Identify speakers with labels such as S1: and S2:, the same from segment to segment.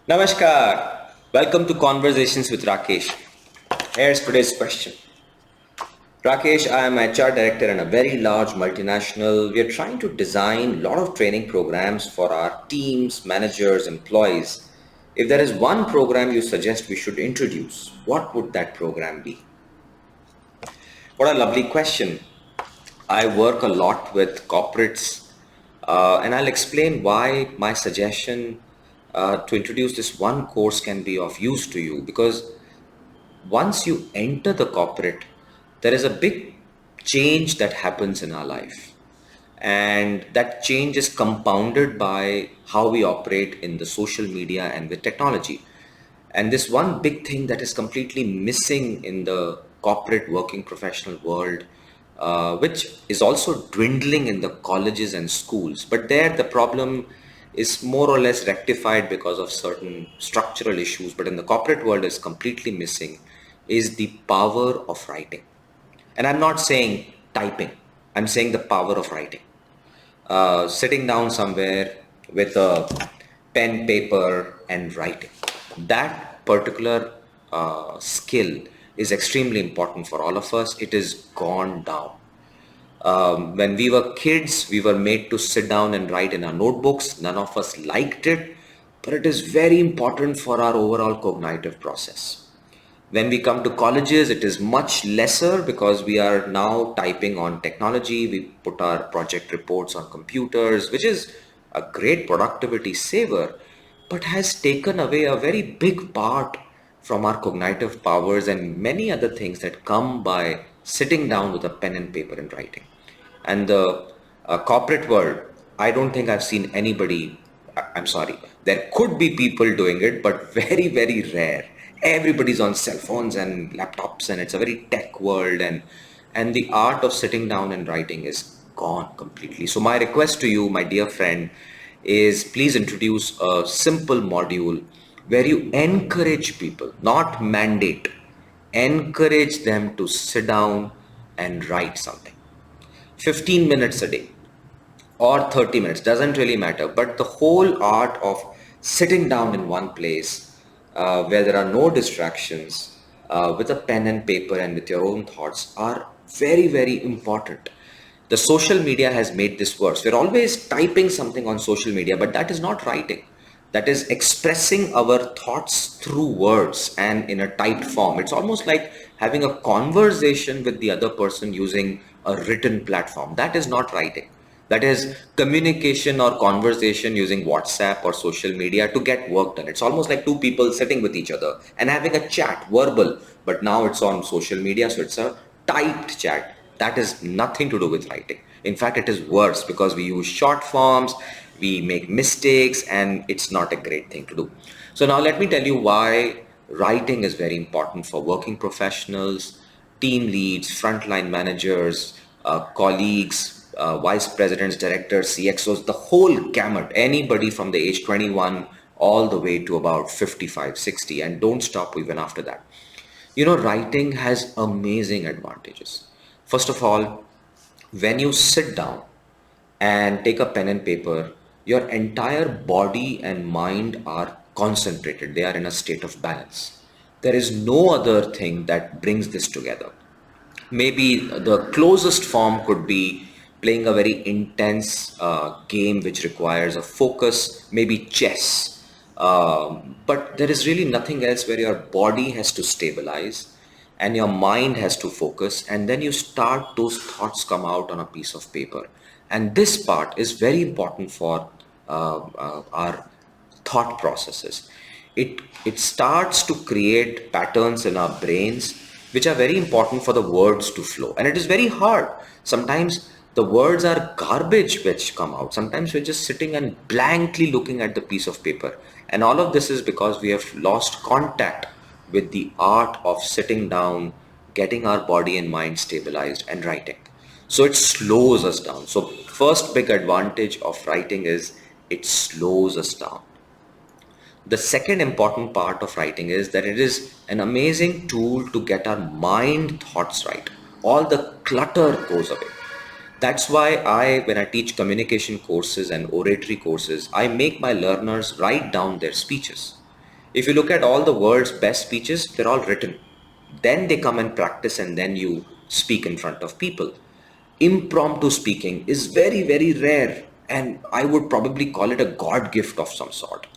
S1: Namaskar. Welcome to Conversations with Rakesh. Here's today's question. Rakesh, I am HR director in a very large multinational. We are trying to design a lot of training programs for our teams, managers, employees. If there is one program you suggest we should introduce, what would that program be? What a lovely question. I work a lot with corporates, and I'll explain why my suggestion to introduce this one course can be of use to you because once you enter the corporate, there is a big change that happens in our life. And that change is compounded by how we operate in the social media and with technology. And this one big thing that is completely missing in the corporate working professional world, which is also dwindling in the colleges and schools. But there, the problem is more or less rectified because of certain structural issues. But in the corporate world, is completely missing is the power of writing. And I'm not saying typing, I'm saying the power of writing. Sitting down somewhere with a pen, paper, and writing. That particular skill is extremely important for all of us. It is gone down. When we were kids, we were made to sit down and write in our notebooks. None of us liked it, but it is very important for our overall cognitive process. When we come to colleges, it is much lesser because we are now typing on technology. We put our project reports on computers, which is a great productivity saver, but has taken away a very big part from our cognitive powers and many other things that come by sitting down with a pen and paper and writing. And the corporate world, I don't think I've seen anybody. I'm sorry, there could be people doing it, but very, very rare. Everybody's on cell phones and laptops, and it's a very tech world, and the art of sitting down and writing is gone completely. So my request to you, my dear friend, is please introduce a simple module where you encourage people, not mandate, encourage them to sit down and write something. 15 minutes a day or 30 minutes, doesn't really matter. But the whole art of sitting down in one place where there are no distractions with a pen and paper and with your own thoughts are very, very important. The social media has made this worse. We're always typing something on social media, but that is not writing. That is expressing our thoughts through words and in a typed form. It's almost like having a conversation with the other person using a written platform. That is not writing. That is communication or conversation using WhatsApp or social media to get work done. It's almost like two people sitting with each other and having a chat, verbal, but now it's on social media, so it's a typed chat. That is nothing to do with writing. In fact, it is worse because we use short forms, we make mistakes, and it's not a great thing to do. So now let me tell you why writing is very important for working professionals, team leads, frontline managers, colleagues, vice presidents, directors, CXOs, the whole gamut, anybody from the age 21 all the way to about 55, 60, and don't stop even after that. Writing has amazing advantages. First of all, when you sit down and take a pen and paper, your entire body and mind are concentrated. They are in a state of balance. There is no other thing that brings this together. Maybe the closest form could be playing a very intense game which requires a focus, maybe chess. But there is really nothing else where your body has to stabilize and your mind has to focus, and then you start those thoughts come out on a piece of paper. And this part is very important for our thought processes. It starts to create patterns in our brains which are very important for the words to flow, and it is very hard. Sometimes the words are garbage which come out. Sometimes we're just sitting and blankly looking at the piece of paper, and all of this is because we have lost contact with the art of sitting down, getting our body and mind stabilized, and writing. So it slows us down. So first big advantage of writing is it slows us down. The second important part of writing is that it is an amazing tool to get our mind thoughts right. All the clutter goes away. That's why when I teach communication courses and oratory courses, I make my learners write down their speeches. If you look at all the world's best speeches, they're all written. Then they come and practice and then you speak in front of people. Impromptu speaking is very, very rare, and I would probably call it a God gift of some sort.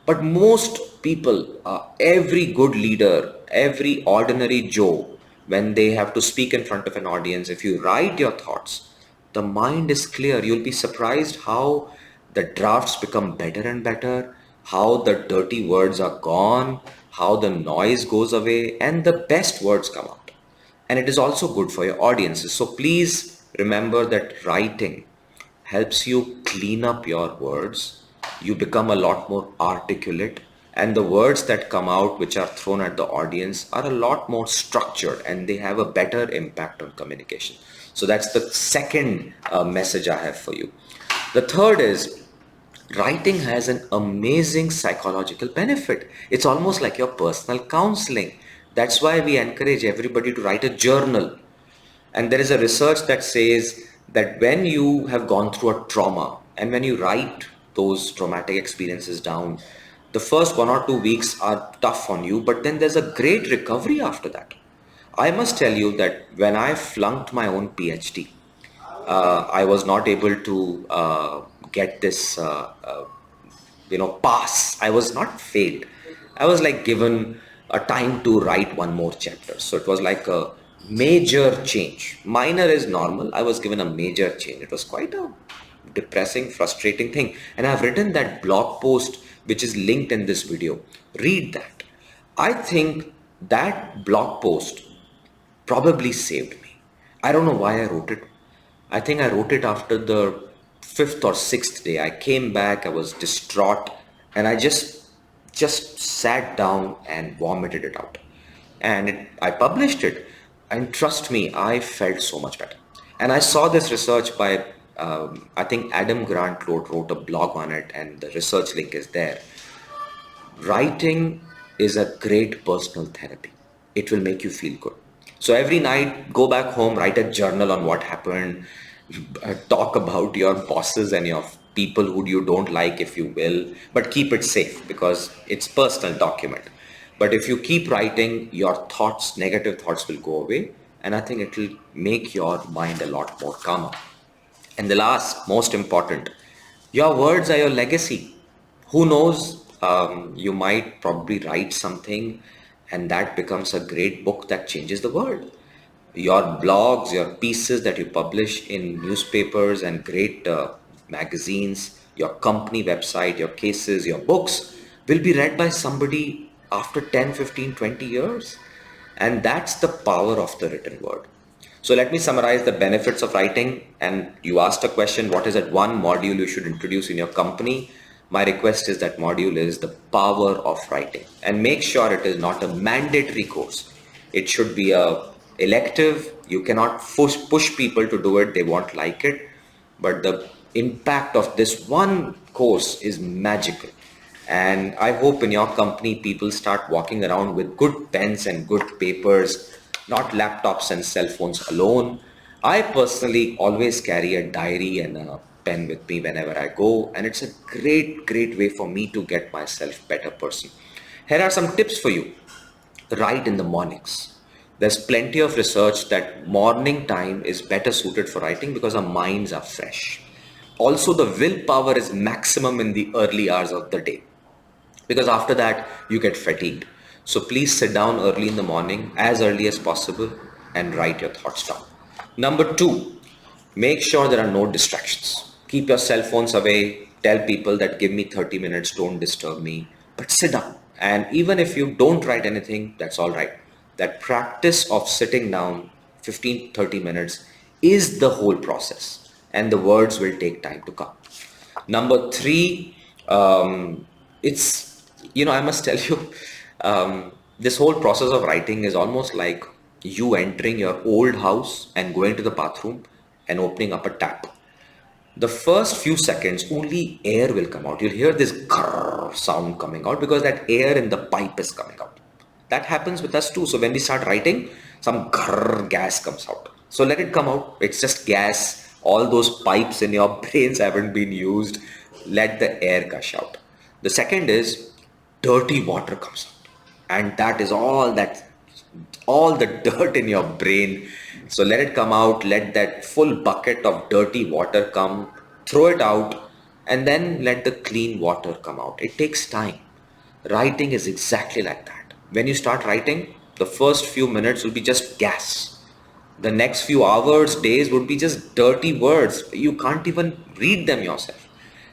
S1: But most people, every good leader, every ordinary Joe, when they have to speak in front of an audience, if you write your thoughts, the mind is clear. You'll be surprised how the drafts become better and better, how the dirty words are gone, how the noise goes away, and the best words come out. And it is also good for your audiences. So please remember that writing helps you clean up your words. You become a lot more articulate, and the words that come out, which are thrown at the audience, are a lot more structured and they have a better impact on communication. So that's the second message I have for you. The third is writing has an amazing psychological benefit. It's almost like your personal counseling. That's why we encourage everybody to write a journal. And there is a research that says that when you have gone through a trauma and when you write those traumatic experiences down, the first 1 or 2 weeks are tough on you, but then there's a great recovery after that. I must tell you that when I flunked my own PhD, I was not able to get this, pass. I was not failed. I was like given a time to write one more chapter. So it was like a major change. Minor is normal. I was given a major change. It was quite a depressing, frustrating thing. And I've written that blog post, which is linked in this video. Read that. I think that blog post probably saved me. I don't know why I wrote it. I think I wrote it after the fifth or sixth day. I came back, I was distraught, and I just sat down and vomited it out. And I published it. And trust me, I felt so much better. And I saw this research by, I think Adam Grant wrote a blog on it, and the research link is there. Writing is a great personal therapy. It will make you feel good. So every night, go back home, write a journal on what happened, talk about your bosses and your people who you don't like, if you will, but keep it safe because it's personal document. But if you keep writing, your thoughts, negative thoughts will go away, and I think it will make your mind a lot more calmer. And the last, most important, your words are your legacy. Who knows? You might probably write something and that becomes a great book that changes the world. Your blogs, your pieces that you publish in newspapers and great magazines, your company website, your cases, your books will be read by somebody after 10, 15, 20 years. And that's the power of the written word. So let me summarize the benefits of writing. And you asked a question, what is that one module you should introduce in your company? My request is that module is the power of writing, and make sure it is not a mandatory course. It should be a elective. You cannot push people to do it. They won't like it. But the impact of this one course is magical. And I hope in your company, people start walking around with good pens and good papers, not laptops and cell phones alone. I personally always carry a diary and a pen with me whenever I go, and it's a great way for me to get myself better person. Here are some tips for you. Write in the mornings. There's plenty of research that morning time is better suited for writing because our minds are fresh. Also, the willpower is maximum in the early hours of the day because after that you get fatigued. So please sit down early in the morning, as early as possible, and write your thoughts down. Number two, make sure there are no distractions. Keep your cell phones away. Tell people that give me 30 minutes, don't disturb me, but sit down. And even if you don't write anything, that's all right. That practice of sitting down 15, 30 minutes is the whole process, and the words will take time to come. Number three, I must tell you, this whole process of writing is almost like you entering your old house and going to the bathroom and opening up a tap. The first few seconds, only air will come out. You'll hear this grrr sound coming out because that air in the pipe is coming out. That happens with us too. So when we start writing, some grrr gas comes out. So let it come out. It's just gas. All those pipes in your brains haven't been used. Let the air gush out. The second is, dirty water comes out. And that is all the dirt in your brain. So let it come out, let that full bucket of dirty water come, throw it out, and then let the clean water come out. It takes time. Writing is exactly like that. When you start writing, the first few minutes will be just gas. The next few hours, days would be just dirty words. You can't even read them yourself.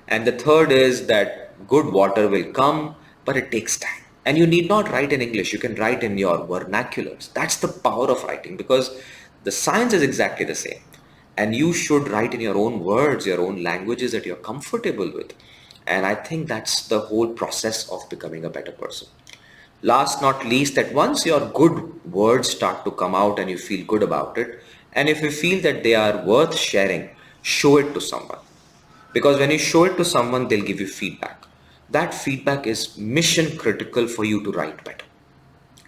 S1: And the third is that good water will come, but it takes time. And you need not write in English, you can write in your vernaculars. That's the power of writing, because the science is exactly the same. And you should write in your own words, your own languages that you're comfortable with. And I think that's the whole process of becoming a better person. Last not least, that once your good words start to come out and you feel good about it, and if you feel that they are worth sharing, show it to someone. Because when you show it to someone, they'll give you feedback. That feedback is mission critical for you to write better.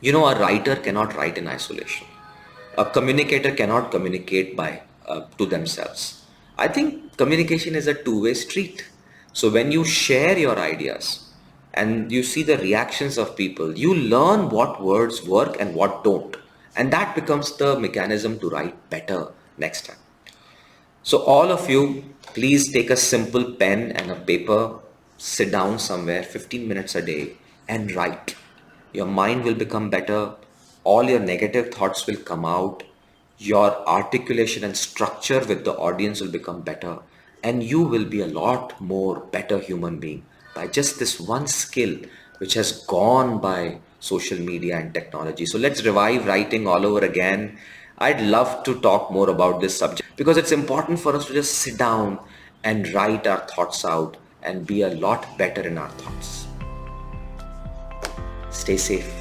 S1: You know, a writer cannot write in isolation. A communicator cannot communicate by to themselves. I think communication is a two-way street. So when you share your ideas and you see the reactions of people, you learn what words work and what don't. And that becomes the mechanism to write better next time. So all of you, please take a simple pen and a paper, sit down somewhere 15 minutes a day and write. Your mind will become better. All your negative thoughts will come out. Your articulation and structure with the audience will become better. And you will be a lot more better human being by just this one skill which has gone by social media and technology. So let's revive writing all over again. I'd love to talk more about this subject because it's important for us to just sit down and write our thoughts out and be a lot better in our thoughts. Stay safe.